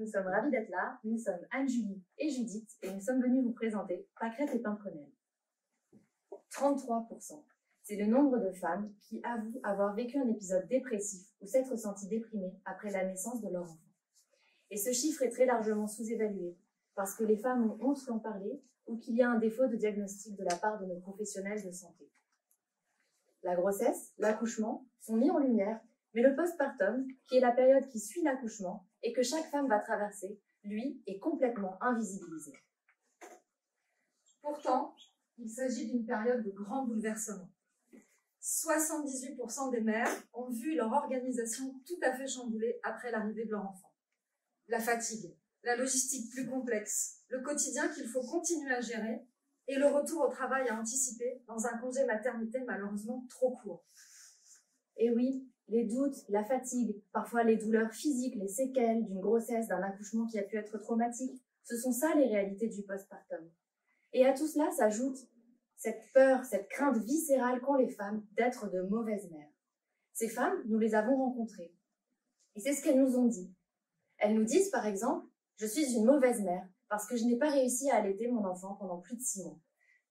nous sommes ravis d'être là. Nous sommes Anne-Julie et Judith et nous sommes venus vous présenter Pâquerette et Pimprenelle. 33%. C'est le nombre de femmes qui avouent avoir vécu un épisode dépressif ou s'être senties déprimées après la naissance de leur enfant. Et ce chiffre est très largement sous-évalué parce que les femmes ont honte d'en parler ou qu'il y a un défaut de diagnostic de la part de nos professionnels de santé. La grossesse, l'accouchement sont mis en lumière, mais le postpartum, qui est la période qui suit l'accouchement et que chaque femme va traverser, lui, est complètement invisibilisé. Pourtant, il s'agit d'une période de grand bouleversement. 78% des mères ont vu leur organisation tout à fait chamboulée après l'arrivée de leur enfant. La fatigue, la logistique plus complexe, le quotidien qu'il faut continuer à gérer et le retour au travail à anticiper dans un congé maternité malheureusement trop court. Et oui, les doutes, la fatigue, parfois les douleurs physiques, les séquelles d'une grossesse, d'un accouchement qui a pu être traumatique, ce sont ça les réalités du postpartum. Et à tout cela s'ajoute cette peur, cette crainte viscérale qu'ont les femmes d'être de mauvaises mères. Ces femmes, nous les avons rencontrées. Et c'est ce qu'elles nous ont dit. Elles nous disent par exemple, je suis une mauvaise mère parce que je n'ai pas réussi à allaiter mon enfant pendant plus de 6 mois.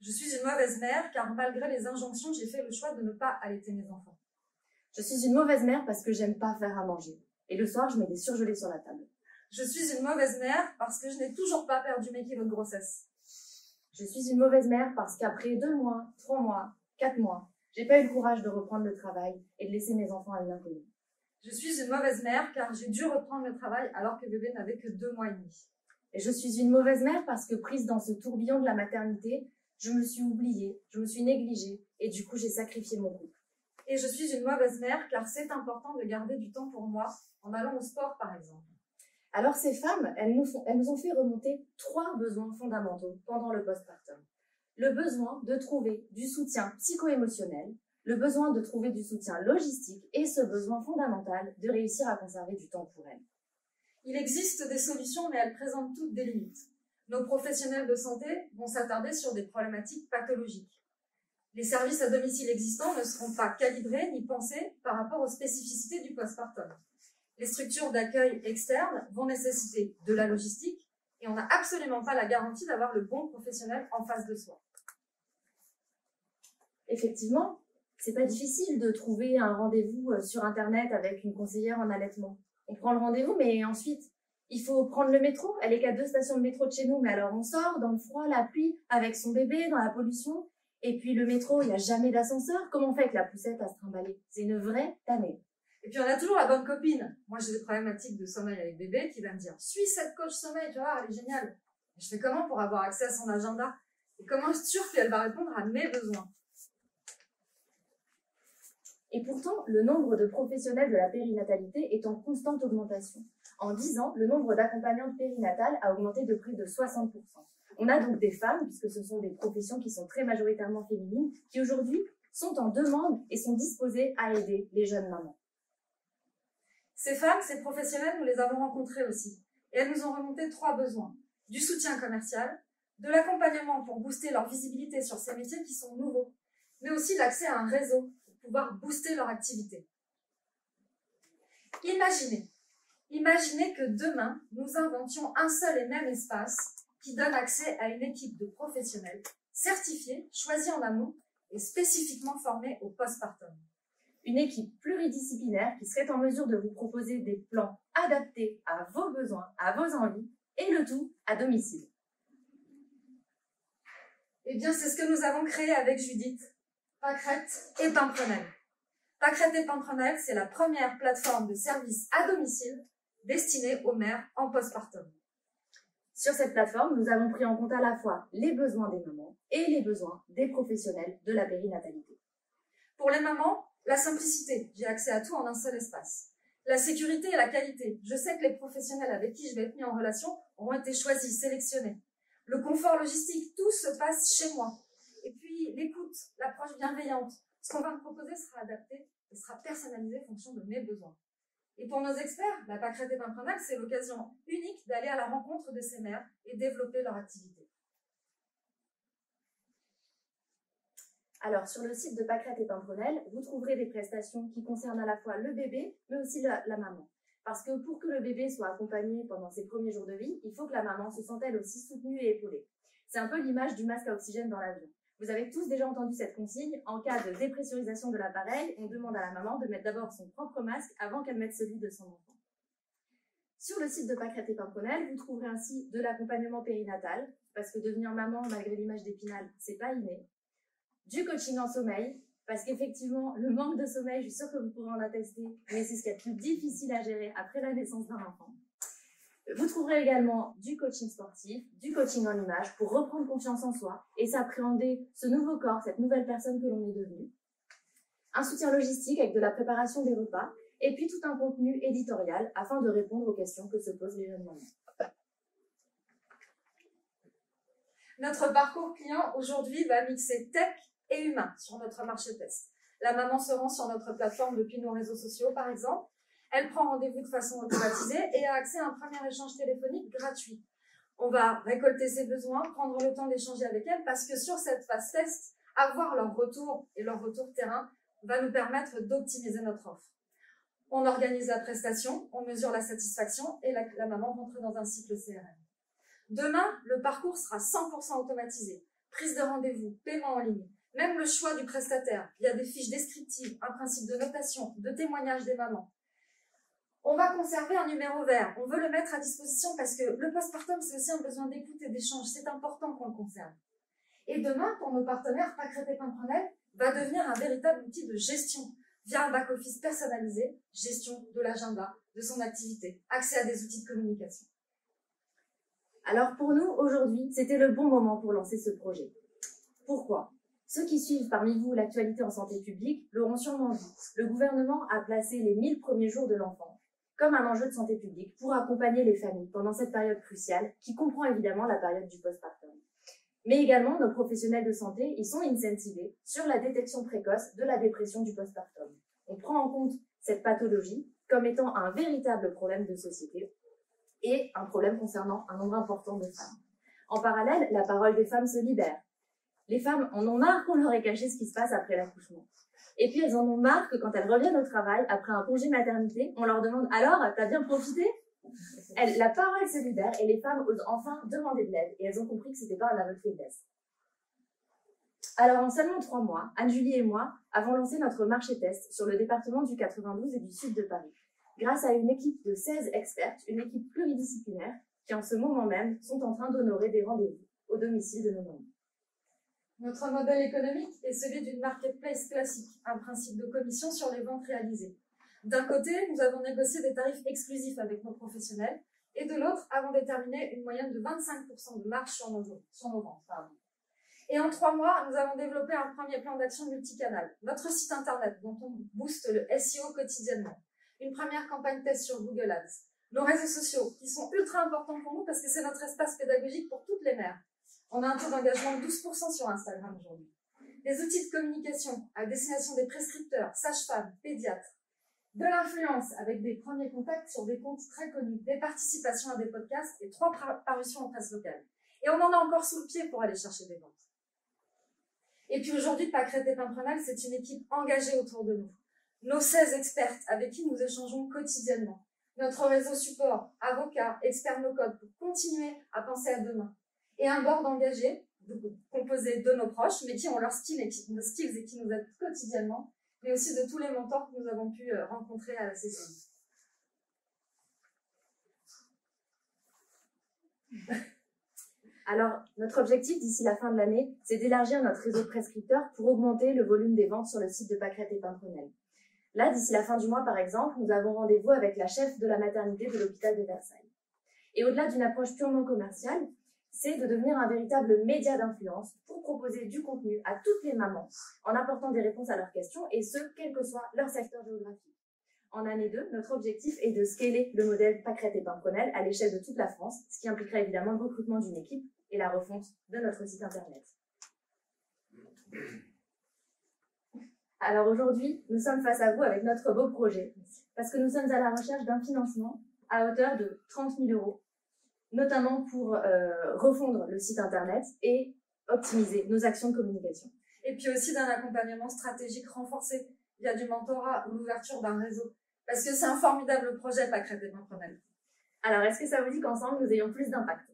Je suis une mauvaise mère car malgré les injonctions, j'ai fait le choix de ne pas allaiter mes enfants. Je suis une mauvaise mère parce que j'aime pas faire à manger. Et le soir, je mets des surgelés sur la table. Je suis une mauvaise mère parce que je n'ai toujours pas perdu mes kilos de grossesse. Je suis une mauvaise mère parce qu'après 2 mois, 3 mois, 4 mois, j'ai pas eu le courage de reprendre le travail et de laisser mes enfants à une inconnue. Je suis une mauvaise mère car j'ai dû reprendre le travail alors que bébé n'avait que 2 mois et demi. Et je suis une mauvaise mère parce que prise dans ce tourbillon de la maternité, je me suis oubliée, je me suis négligée et du coup j'ai sacrifié mon couple. Et je suis une mauvaise mère car c'est important de garder du temps pour moi en allant au sport par exemple. Alors ces femmes, elles nous ont fait remonter 3 besoins fondamentaux pendant le postpartum. Le besoin de trouver du soutien psycho-émotionnel, le besoin de trouver du soutien logistique et ce besoin fondamental de réussir à conserver du temps pour elles. Il existe des solutions, mais elles présentent toutes des limites. Nos professionnels de santé vont s'attarder sur des problématiques pathologiques. Les services à domicile existants ne seront pas calibrés ni pensés par rapport aux spécificités du postpartum. Les structures d'accueil externes vont nécessiter de la logistique et on n'a absolument pas la garantie d'avoir le bon professionnel en face de soi. Effectivement, c'est pas difficile de trouver un rendez-vous sur Internet avec une conseillère en allaitement. On prend le rendez-vous, mais ensuite, il faut prendre le métro. Elle est qu'à 2 stations de métro de chez nous, mais alors on sort dans le froid, la pluie, avec son bébé, dans la pollution. Et puis le métro, il n'y a jamais d'ascenseur. Comment on fait avec la poussette à se trimballer? C'est une vraie tannée. Et puis on a toujours la bonne copine. Moi j'ai des problématiques de sommeil avec bébé qui va me dire « Suis cette coach sommeil, tu vois, elle est géniale. » Je fais comment pour avoir accès à son agenda? Et comment je suis sûre qu'elle va répondre à mes besoins? Et pourtant, le nombre de professionnels de la périnatalité est en constante augmentation. En 10 ans, le nombre d'accompagnantes périnatales a augmenté de près de 60%. On a donc des femmes, puisque ce sont des professions qui sont très majoritairement féminines, qui aujourd'hui sont en demande et sont disposées à aider les jeunes mamans. Ces femmes, ces professionnels, nous les avons rencontrées aussi. Et elles nous ont remonté 3 besoins. Du soutien commercial, de l'accompagnement pour booster leur visibilité sur ces métiers qui sont nouveaux, mais aussi l'accès à un réseau pour pouvoir booster leur activité. Imaginez que demain, nous inventions un seul et même espace qui donne accès à une équipe de professionnels certifiés, choisis en amont et spécifiquement formés au postpartum. Une équipe pluridisciplinaire qui serait en mesure de vous proposer des plans adaptés à vos besoins, à vos envies, et le tout à domicile. Eh bien, c'est ce que nous avons créé avec Judith, Pâquerette et Pimprenelle. Pâquerette et Pimprenelle, c'est la première plateforme de services à domicile destinée aux mères en postpartum. Sur cette plateforme, nous avons pris en compte à la fois les besoins des mamans et les besoins des professionnels de la périnatalité. Pour les mamans, la simplicité, j'ai accès à tout en un seul espace. La sécurité et la qualité, je sais que les professionnels avec qui je vais être mis en relation auront été choisis, sélectionnés. Le confort logistique, tout se passe chez moi. Et puis l'écoute, l'approche bienveillante, ce qu'on va me proposer sera adapté et sera personnalisé en fonction de mes besoins. Et pour nos experts, la Pâquerette et Pimprenelle, c'est l'occasion unique d'aller à la rencontre de ces mères et développer leur activité. Alors, sur le site de Pâquerette et Pimprenelle, vous trouverez des prestations qui concernent à la fois le bébé, mais aussi la maman. Parce que pour que le bébé soit accompagné pendant ses premiers jours de vie, il faut que la maman se sente elle aussi soutenue et épaulée. C'est un peu l'image du masque à oxygène dans l'avion. Vous avez tous déjà entendu cette consigne, en cas de dépressurisation de l'appareil, on demande à la maman de mettre d'abord son propre masque avant qu'elle mette celui de son enfant. Sur le site de Pâquerettes et Pimprenelles, vous trouverez ainsi de l'accompagnement périnatal, parce que devenir maman, malgré l'image d'Épinal, c'est pas inné. Du coaching en sommeil, parce qu'effectivement, le manque de sommeil, je suis sûre que vous pourrez en attester, mais c'est ce qui est le plus difficile à gérer après la naissance d'un enfant. Vous trouverez également du coaching sportif, du coaching en image pour reprendre confiance en soi et s'appréhender ce nouveau corps, cette nouvelle personne que l'on est devenue. Un soutien logistique avec de la préparation des repas et puis tout un contenu éditorial afin de répondre aux questions que se posent les jeunes mamans. Notre parcours client aujourd'hui va mixer tech et humain sur notre marché test. La maman se rend sur notre plateforme depuis nos réseaux sociaux par exemple. Elle prend rendez-vous de façon automatisée et a accès à un premier échange téléphonique gratuit. On va récolter ses besoins, prendre le temps d'échanger avec elle parce que sur cette phase test, avoir leur retour et leur retour terrain va nous permettre d'optimiser notre offre. On organise la prestation, on mesure la satisfaction et la maman rentre dans un cycle CRM. Demain, le parcours sera 100% automatisé. Prise de rendez-vous, paiement en ligne, même le choix du prestataire via des fiches descriptives, un principe de notation, de témoignage des mamans. On va conserver un numéro vert. On veut le mettre à disposition parce que le postpartum, c'est aussi un besoin d'écoute et d'échange. C'est important qu'on le conserve. Et demain, pour nos partenaires, Pâquerettes et Pimprenelles va devenir un véritable outil de gestion via un back-office personnalisé, gestion de l'agenda, de son activité, accès à des outils de communication. Alors pour nous, aujourd'hui, c'était le bon moment pour lancer ce projet. Pourquoi ? Ceux qui suivent parmi vous l'actualité en santé publique l'auront sûrement vu. Le gouvernement a placé les 1000 premiers jours de l'enfant comme un enjeu de santé publique pour accompagner les familles pendant cette période cruciale qui comprend évidemment la période du postpartum. Mais également, nos professionnels de santé, ils sont incentivés sur la détection précoce de la dépression du postpartum. On prend en compte cette pathologie comme étant un véritable problème de société et un problème concernant un nombre important de femmes. En parallèle, la parole des femmes se libère. Les femmes en ont marre qu'on leur ait caché ce qui se passe après l'accouchement. Et puis elles en ont marre que quand elles reviennent au travail, après un congé maternité, on leur demande « Alors, t'as bien profité ?» La parole se libère et les femmes osent enfin demander de l'aide et elles ont compris que c'était pas un aveu de faiblesse. Alors en seulement 3 mois, Anne-Julie et moi avons lancé notre marché test sur le département du 92 et du sud de Paris, grâce à une équipe de 16 expertes, une équipe pluridisciplinaire qui en ce moment même sont en train d'honorer des rendez-vous au domicile de nos mamans. Notre modèle économique est celui d'une marketplace classique, un principe de commission sur les ventes réalisées. D'un côté, nous avons négocié des tarifs exclusifs avec nos professionnels, et de l'autre, avons déterminé une moyenne de 25% de marge sur nos ventes. Et en 3 mois, nous avons développé un premier plan d'action multicanal, notre site internet dont on booste le SEO quotidiennement, une première campagne test sur Google Ads, nos réseaux sociaux qui sont ultra importants pour nous parce que c'est notre espace pédagogique pour toutes les mères. On a un taux d'engagement de 12% sur Instagram aujourd'hui. Les outils de communication à destination des prescripteurs, sages-femmes, pédiatres, de l'influence avec des premiers contacts sur des comptes très connus, des participations à des podcasts et 3 parutions en presse locale. Et on en a encore sous le pied pour aller chercher des ventes. Et puis aujourd'hui, Pâquerettes et Pimprenelles, c'est une équipe engagée autour de nous. Nos 16 expertes avec qui nous échangeons quotidiennement. Notre réseau support, avocats, experts no-code pour continuer à penser à demain. Et un board engagé, composé de nos proches, mais qui ont leurs skills et qui nous aident quotidiennement, mais aussi de tous les mentors que nous avons pu rencontrer à la session. Alors, notre objectif d'ici la fin de l'année, c'est d'élargir notre réseau de prescripteurs pour augmenter le volume des ventes sur le site de Pâquerettes et Pimprenelles. Là, d'ici la fin du mois, par exemple, nous avons rendez-vous avec la chef de la maternité de l'hôpital de Versailles. Et au-delà d'une approche purement commerciale, c'est de devenir un véritable média d'influence pour proposer du contenu à toutes les mamans en apportant des réponses à leurs questions et ce, quel que soit leur secteur géographique. En année 2, notre objectif est de scaler le modèle Pâquerettes et Pimprenelles à l'échelle de toute la France, ce qui impliquera évidemment le recrutement d'une équipe et la refonte de notre site internet. Alors aujourd'hui, nous sommes face à vous avec notre beau projet, parce que nous sommes à la recherche d'un financement à hauteur de 30 000 €, notamment pour refondre le site internet et optimiser nos actions de communication. Et puis aussi d'un accompagnement stratégique renforcé via du mentorat ou l'ouverture d'un réseau. Parce que c'est un formidable projet, Pâquerettes et Pimprenelles. Alors, est-ce que ça vous dit qu'ensemble, nous ayons plus d'impact?